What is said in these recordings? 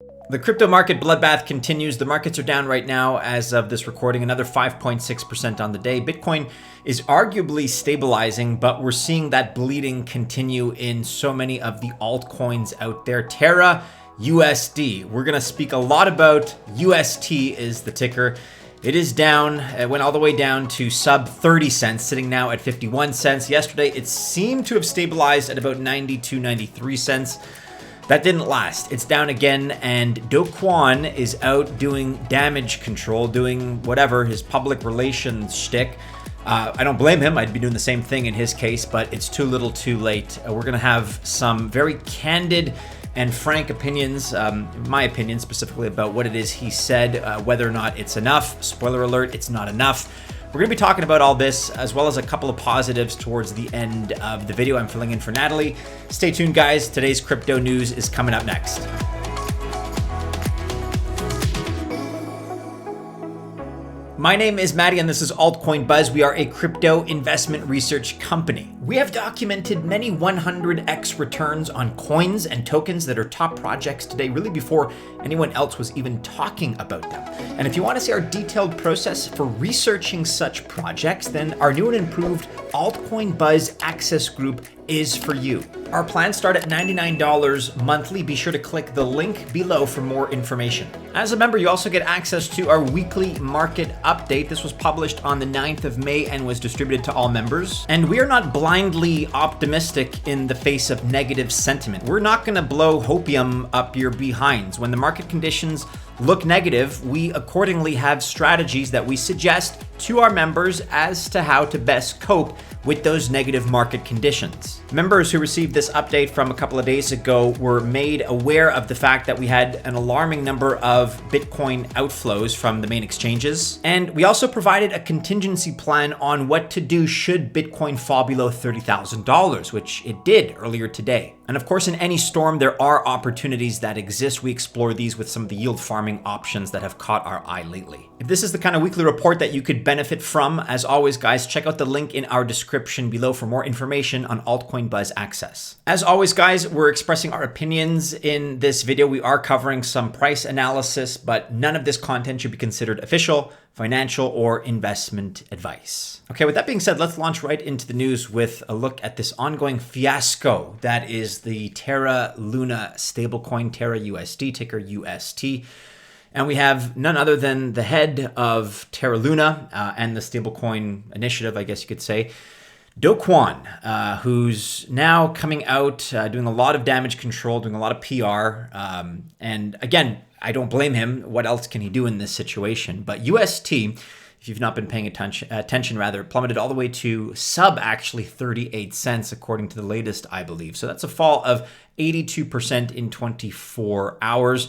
The crypto market bloodbath continues. The markets are down right now as of this recording, another 5.6% on the day. Bitcoin is arguably stabilizing, but we're seeing that bleeding continue in so many of the altcoins out there. Terra, USD. We're going to speak a lot about UST is the ticker. It is down. It went all the way down to sub 30 cents, sitting now at 51 cents. Yesterday, it seemed to have stabilized at about 92, 93 cents. That didn't last. It's down again, and Kwon is out doing damage control, doing whatever, his public relations shtick. I don't blame him. I'd be doing the same thing in his case, but it's too little too late. We're going to have some very candid and frank opinions, my opinion specifically, about what it is he said, whether or not it's enough. Spoiler alert, it's not enough. We're going to be talking about all this, as well as a couple of positives towards the end of the video. I'm filling in for Natalie. Stay tuned, guys. Today's crypto news is coming up next. My name is Maddie, and this is Altcoin Buzz. We are a crypto investment research company. We have documented many 100x returns on coins and tokens that are top projects today, really before anyone else was even talking about them. And if you want to see our detailed process for researching such projects, then our new and improved Altcoin Buzz Access Group is for you. Our plans start at $99 monthly. Be sure to click the link below for more information. As a member, you also get access to our weekly market update. This was published on the 9th of May and was distributed to all members. And we are not blindly optimistic in the face of negative sentiment. We're not going to blow hopium up your behinds. When the market conditions look negative, we accordingly have strategies that we suggest to our members as to how to best cope with those negative market conditions. Members who received this update from a couple of days ago were made aware of the fact that we had an alarming number of Bitcoin outflows from the main exchanges. And we also provided a contingency plan on what to do should Bitcoin fall below $30,000, which it did earlier today. And of course, in any storm, there are opportunities that exist. We explore these with some of the yield farming options that have caught our eye lately. If this is the kind of weekly report that you could benefit from, as always, guys, check out the link in our description below for more information on Altcoin Buzz Access. As always, guys, we're expressing our opinions in this video. We are covering some price analysis, but none of this content should be considered official, financial, or investment advice. Okay, with that being said, let's launch right into the news with a look at this ongoing fiasco that is the Terra Luna stablecoin, Terra USD, ticker UST. And we have none other than the head of Terra Luna and the stablecoin initiative, I guess you could say, Kwon, who's now coming out, doing a lot of damage control, doing a lot of PR. And again, I don't blame him. What else can he do in this situation? But UST, if you've not been paying attention, plummeted all the way to sub 38 cents, according to the latest, I believe. So that's a fall of 82% in 24 hours.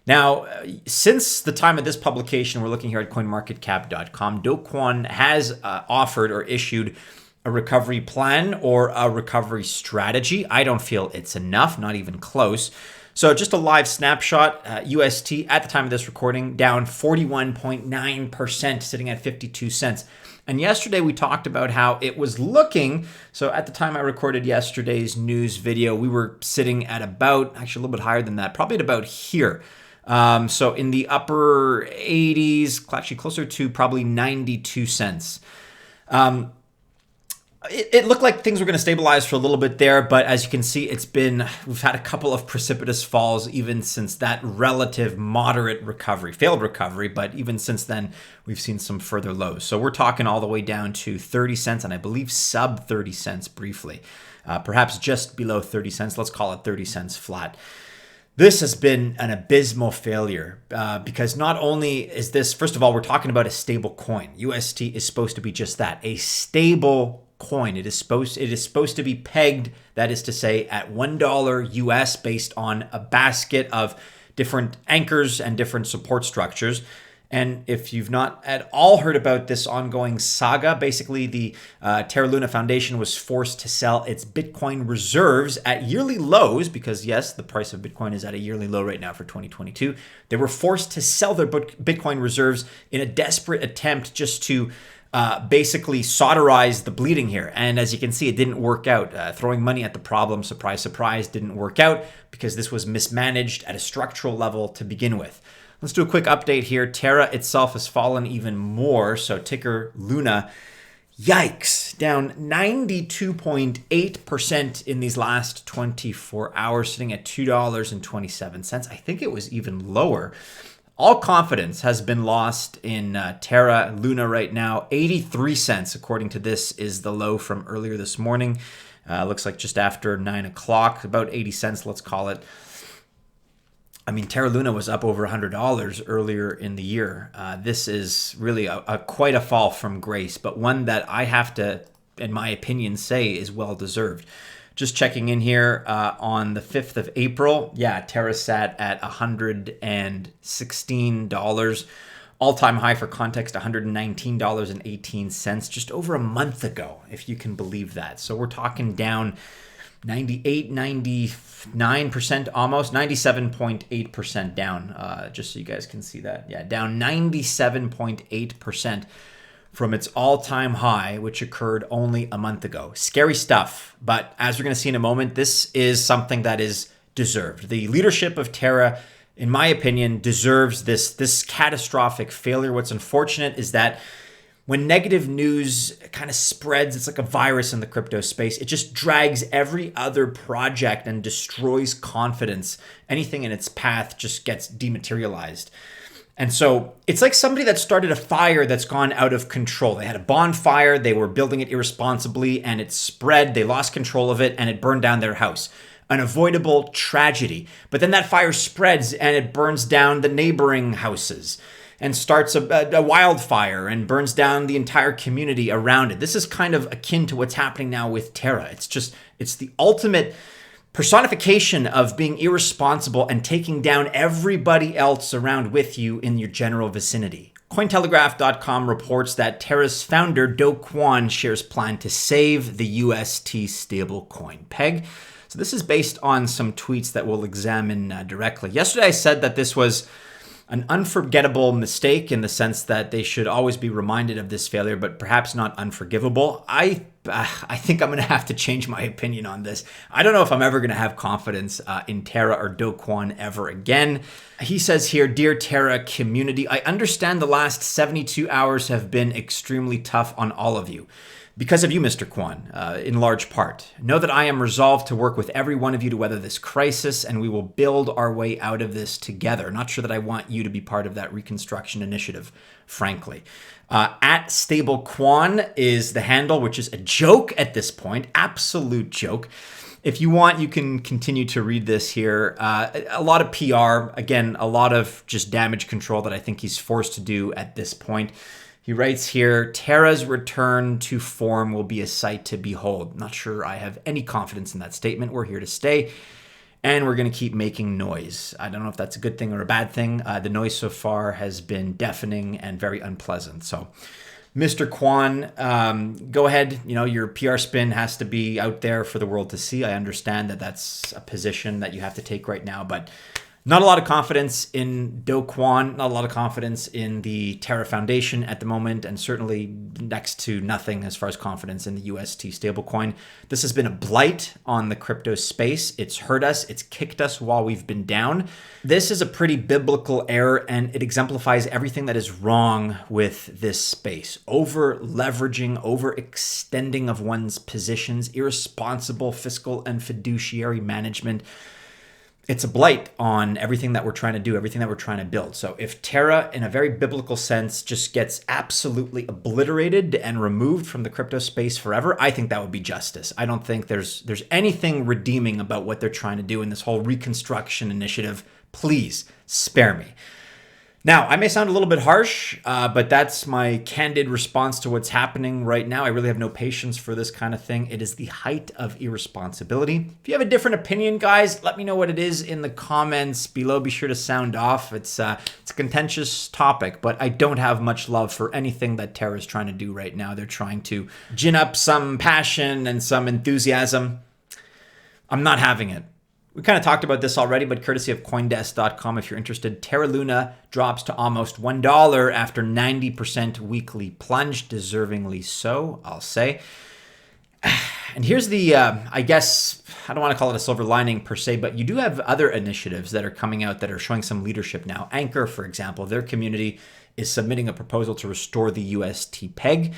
Now, since the time of this publication, we're looking here at coinmarketcap.com, Kwon has offered or issued a recovery plan or a recovery strategy. I don't feel it's enough, not even close. So just a live snapshot, UST at the time of this recording, down 41.9%, sitting at 52 cents. And yesterday we talked about how it was looking. So at the time I recorded yesterday's news video, we were sitting at about, actually a little bit higher than that, probably at about here. So in the upper 80s, actually closer to probably 92 cents. It looked like things were going to stabilize for a little bit there, but as you can see, we've had a couple of precipitous falls even since that relative moderate recovery, failed recovery, but even since then, we've seen some further lows. So we're talking all the way down to 30 cents, and I believe sub 30 cents briefly, perhaps just below 30 cents. Let's call it 30 cents flat. This has been an abysmal failure because not only is this, first of all, we're talking about a stable coin. UST is supposed to be just that, a stable coin. It is supposed to be pegged, that is to say, at $1 US based on a basket of different anchors and different support structures. And if you've not at all heard about this ongoing saga, basically the Terra Luna Foundation was forced to sell its Bitcoin reserves at yearly lows because, yes, the price of Bitcoin is at a yearly low right now for 2022. They were forced to sell their Bitcoin reserves in a desperate attempt just to basically solderized the bleeding here. And as you can see, it didn't work out. Throwing money at the problem, surprise, surprise, didn't work out because this was mismanaged at a structural level to begin with. Let's do a quick update here. Terra itself has fallen even more. So ticker Luna, yikes, down 92.8% in these last 24 hours, sitting at $2.27. I think it was even lower. All confidence has been lost in Terra. Luna right now, 83 cents, according to this, is the low from earlier this morning. Looks like just after 9 o'clock, about 80 cents, let's call it. I mean, Terra Luna was up over $100 earlier in the year. This is really quite a fall from grace, but one that I have to, in my opinion, say is well-deserved. Just checking in here on the 5th of April. Yeah, Terra sat at $116. All-time high for context, $119.18, just over a month ago, if you can believe that. So we're talking down 98, 99%, almost 97.8% down, just so you guys can see that. Yeah, down 97.8% from its all-time high, which occurred only a month ago. Scary stuff, but as we're going to see in a moment, this is something that is deserved. The leadership of Terra, in my opinion, deserves this catastrophic failure. What's unfortunate is that when negative news kind of spreads, it's like a virus in the crypto space. It just drags every other project and destroys confidence. Anything in its path just gets dematerialized. And so it's like somebody that started a fire that's gone out of control. They had a bonfire, they were building it irresponsibly, and it spread. They lost control of it, and it burned down their house. An avoidable tragedy. But then that fire spreads, and it burns down the neighboring houses and starts a wildfire and burns down the entire community around it. This is kind of akin to what's happening now with Terra. It's the ultimate personification of being irresponsible and taking down everybody else around with you in your general vicinity. Cointelegraph.com reports that Terra's founder, Kwon, shares plan to save the UST stablecoin peg. So this is based on some tweets that we'll examine directly. Yesterday I said that this was an unforgettable mistake in the sense that they should always be reminded of this failure, but perhaps not unforgivable. I think I'm going to have to change my opinion on this. I don't know if I'm ever going to have confidence in Terra or Kwon ever again. He says here, "Dear Terra community, I understand the last 72 hours have been extremely tough on all of you. Because of you, Mr. Kwon, in large part. Know that I am resolved to work with every one of you to weather this crisis, and we will build our way out of this together." Not sure that I want you to be part of that reconstruction initiative, frankly. At Stable Kwon is the handle, which is a joke at this point, absolute joke. If you want, you can continue to read this here. A lot of PR, again, a lot of just damage control that I think he's forced to do at this point. He writes here, "Terra's return to form will be a sight to behold." Not sure I have any confidence in that statement. We're here to stay, and we're going to keep making noise. I don't know if that's a good thing or a bad thing. The noise so far has been deafening and very unpleasant. So, Mr. Kwon, go ahead. You know, your PR spin has to be out there for the world to see. I understand that that's a position that you have to take right now, but not a lot of confidence in Kwon, not a lot of confidence in the Terra Foundation at the moment, and certainly next to nothing as far as confidence in the UST stablecoin. This has been a blight on the crypto space. It's hurt us. It's kicked us while we've been down. This is a pretty biblical error, and it exemplifies everything that is wrong with this space. Over leveraging, overextending of one's positions, irresponsible fiscal and fiduciary management. It's a blight on everything that we're trying to do, everything that we're trying to build. So if Terra, in a very biblical sense, just gets absolutely obliterated and removed from the crypto space forever, I think that would be justice. I don't think there's anything redeeming about what they're trying to do in this whole reconstruction initiative. Please spare me. Now, I may sound a little bit harsh, but that's my candid response to what's happening right now. I really have no patience for this kind of thing. It is the height of irresponsibility. If you have a different opinion, guys, let me know what it is in the comments below. Be sure to sound off. It's a contentious topic, but I don't have much love for anything that Terra is trying to do right now. They're trying to gin up some passion and some enthusiasm. I'm not having it. We kind of talked about this already, but courtesy of Coindesk.com, if you're interested, Terra Luna drops to almost $1 after 90% weekly plunge, deservingly so, I'll say. And here's the, I guess, I don't want to call it a silver lining per se, but you do have other initiatives that are coming out that are showing some leadership now. Incur, for example, their community is submitting a proposal to restore the UST peg,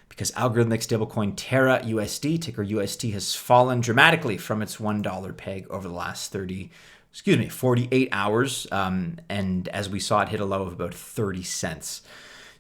because algorithmic stablecoin Terra USD, ticker UST, has fallen dramatically from its $1 peg over the last 48 hours. And as we saw, it hit a low of about 30 cents.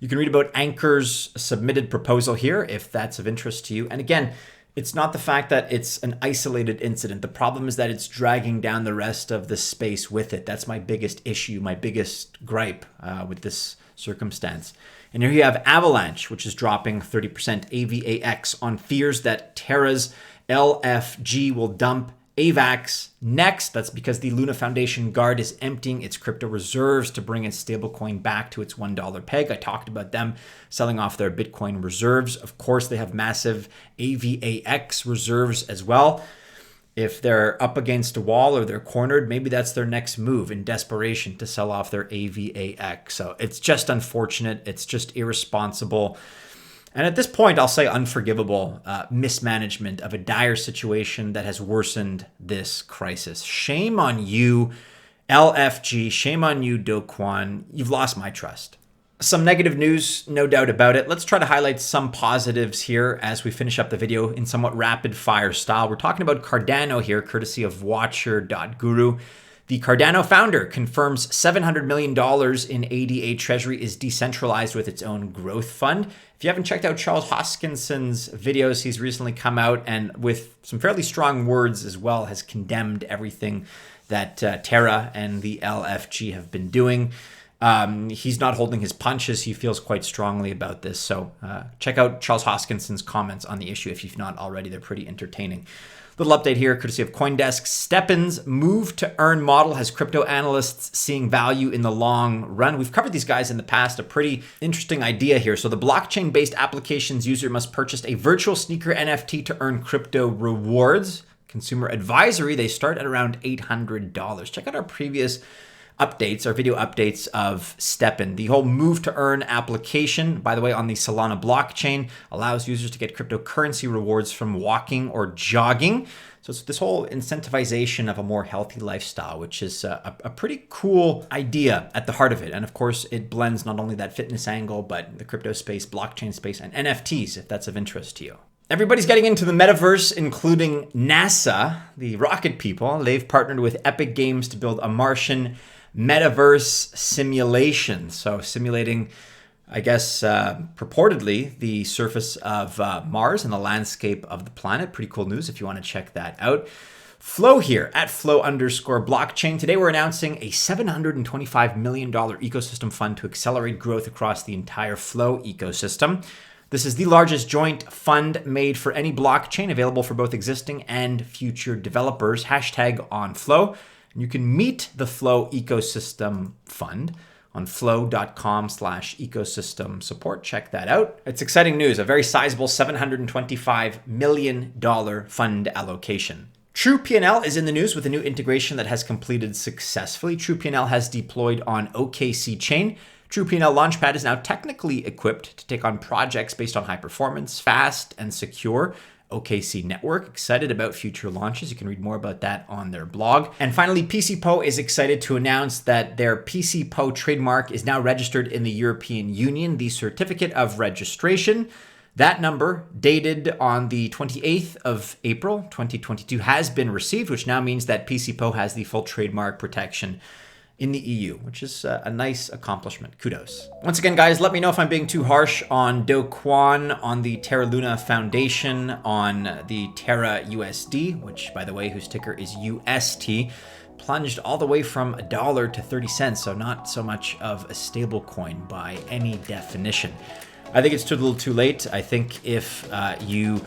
You can read about Incur's submitted proposal here if that's of interest to you. And again, it's not the fact that it's an isolated incident. The problem is that it's dragging down the rest of the space with it. That's my biggest issue, my biggest gripe with this circumstance. And here you have Avalanche, which is dropping 30%, AVAX, on fears that Terra's LFG will dump AVAX next. That's because the Luna Foundation Guard is emptying its crypto reserves to bring its stablecoin back to its $1 peg. I talked about them selling off their Bitcoin reserves. Of course, they have massive AVAX reserves as well. If they're up against a wall or they're cornered, maybe that's their next move in desperation to sell off their AVAX. So it's just unfortunate. It's just irresponsible. And at this point, I'll say unforgivable mismanagement of a dire situation that has worsened this crisis. Shame on you, LFG. Shame on you, Kwon. You've lost my trust. Some negative news, no doubt about it. Let's try to highlight some positives here as we finish up the video in somewhat rapid fire style. We're talking about Cardano here, courtesy of Watcher.guru. The Cardano founder confirms $700 million in ADA Treasury is decentralized with its own growth fund. If you haven't checked out Charles Hoskinson's videos, he's recently come out and with some fairly strong words as well has condemned everything that Terra and the LFG have been doing. He's not holding his punches. He feels quite strongly about this. So check out Charles Hoskinson's comments on the issue if you've not already. They're pretty entertaining. Little update here, courtesy of Coindesk. Stepn's move to earn model has crypto analysts seeing value in the long run. We've covered these guys in the past, a pretty interesting idea here. So the blockchain-based application's user must purchase a virtual sneaker NFT to earn crypto rewards. Consumer advisory, they start at around $800. Check out our previous updates, our video updates of Stepn. The whole move to earn application, by the way, on the Solana blockchain, allows users to get cryptocurrency rewards from walking or jogging. So it's this whole incentivization of a more healthy lifestyle, which is a pretty cool idea at the heart of it. And of course, it blends not only that fitness angle, but the crypto space, blockchain space, and NFTs, if that's of interest to you. Everybody's getting into the metaverse, including NASA, the rocket people. They've partnered with Epic Games to build a Martian Metaverse simulation. So simulating, I guess, purportedly the surface of Mars and the landscape of the planet. Pretty cool news if you want to check that out. Flow here at flow_blockchain. Today we're announcing a $725 million ecosystem fund to accelerate growth across the entire Flow ecosystem. This is the largest joint fund made for any blockchain, available for both existing and future developers. #OnFlow. You can meet the Flow Ecosystem Fund on flow.com/ecosystem support. Check that out. It's exciting news, a very sizable $725 million fund allocation. TruePNL is in the news with a new integration that has completed successfully. TruePNL has deployed on OKC chain. TruePNL Launchpad is now technically equipped to take on projects based on high performance, fast, and secure OKC network. Excited about future launches. You can read more about that on their blog. And finally, Picipo is excited to announce that their Picipo trademark is now registered in the European Union. The certificate of registration, that number dated on the 28th of April, 2022, has been received, which now means that Picipo has the full trademark protection in the EU, which is a nice accomplishment. Kudos. Once again, guys, let me know if I'm being too harsh on Kwon, on the Terra Luna Foundation, on the Terra USD, which, by the way, whose ticker is UST, plunged all the way from $1 to 30 cents, so not so much of a stable coin by any definition. I think it's too little too late. I think if you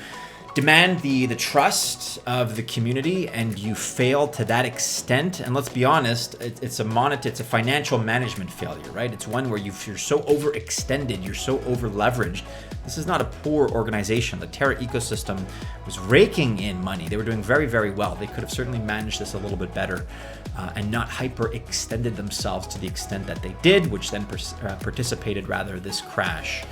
demand the trust of the community and you fail to that extent, and let's be honest, it's a financial management failure, right? It's one where you're so overextended, you're so over leveraged. This is not a poor organization. The Terra ecosystem was raking in money. They were doing very, very well. They could have certainly managed this a little bit better and not hyper-extended themselves to the extent that they did, which then participated rather this crash.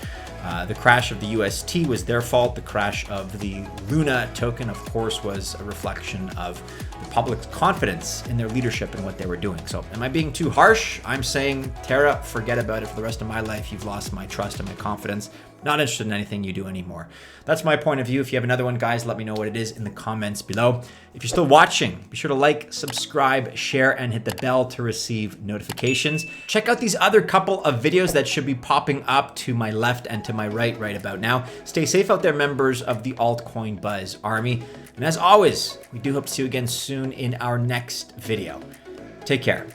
The crash of the UST was their fault. The crash of the Luna token, of course, was a reflection of the public's confidence in their leadership and what they were doing. So am I being too harsh? I'm saying, Terra, forget about it for the rest of my life. You've lost my trust and my confidence. Not interested in anything you do anymore. That's my point of view. If you have another one, guys, let me know what it is in the comments below. If you're still watching, be sure to like, subscribe, share, and hit the bell to receive notifications. Check out these other couple of videos that should be popping up to my left and to my right about now. Stay safe out there, members of the Altcoin Buzz army. And as always, we do hope to see you again soon in our next video. Take care.